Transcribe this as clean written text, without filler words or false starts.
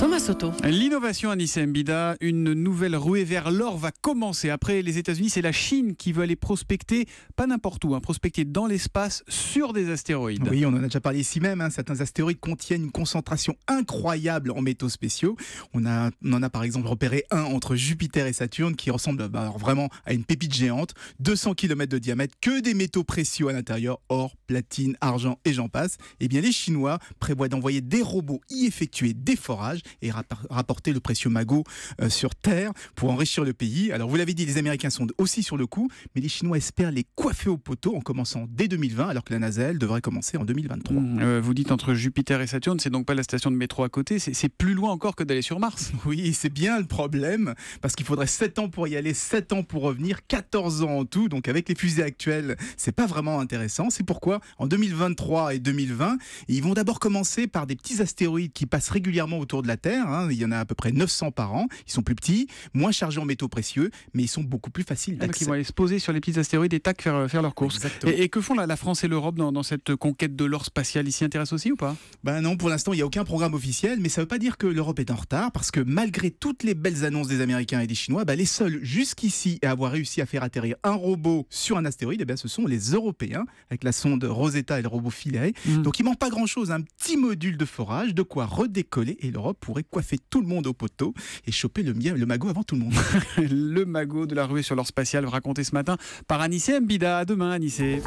Thomas Soto. L'innovation à Nice Mbida, une nouvelle ruée vers l'or va commencer. Après les États-Unis, c'est la Chine qui veut aller prospecter, pas n'importe où, prospecter dans l'espace sur des astéroïdes. Oui, on en a déjà parlé ici même. Certains astéroïdes contiennent une concentration incroyable en métaux spéciaux. On en a par exemple repéré un entre Jupiter et Saturne qui ressemble vraiment à une pépite géante, 200 km de diamètre, que des métaux précieux à l'intérieur, or, platine, argent et j'en passe. Eh bien, les Chinois prévoient d'envoyer des robots y effectuer des forages et rapporter le précieux magot sur Terre pour enrichir le pays. Alors vous l'avez dit, les Américains sont aussi sur le coup, mais les Chinois espèrent les coiffer au poteau en commençant dès 2020, alors que la NASA, elle, devrait commencer en 2023. Vous dites entre Jupiter et Saturne, c'est donc pas la station de métro à côté, c'est plus loin encore que d'aller sur Mars. Oui, c'est bien le problème, parce qu'il faudrait 7 ans pour y aller, 7 ans pour revenir, 14 ans en tout, donc avec les fusées actuelles, c'est pas vraiment intéressant. C'est pourquoi en 2023 et 2020, ils vont d'abord commencer par des petits astéroïdes qui passent régulièrement autour de la Terre. Il y en a à peu près 900 par an. Ils sont plus petits, moins chargés en métaux précieux, mais ils sont beaucoup plus faciles d'accès. Donc ils vont aller se poser sur les petits astéroïdes et tac, faire leur course. Et que font la France et l'Europe dans cette conquête de l'or spatial? Ils s'y intéressent aussi ou pas? Non, pour l'instant, il n'y a aucun programme officiel, mais ça ne veut pas dire que l'Europe est en retard, parce que malgré toutes les belles annonces des Américains et des Chinois, les seuls jusqu'ici à avoir réussi à faire atterrir un robot sur un astéroïde, ce sont les Européens, avec la sonde Rosetta et le robot Philae. Donc il manque pas grand-chose, un petit module de forage, de quoi redécoller, et l'Europe pourrait coiffer tout le monde au poteau et choper le magot avant tout le monde. Le magot de la ruée sur l'or spatial raconté ce matin par Anissé Mbida. À demain, Anissé.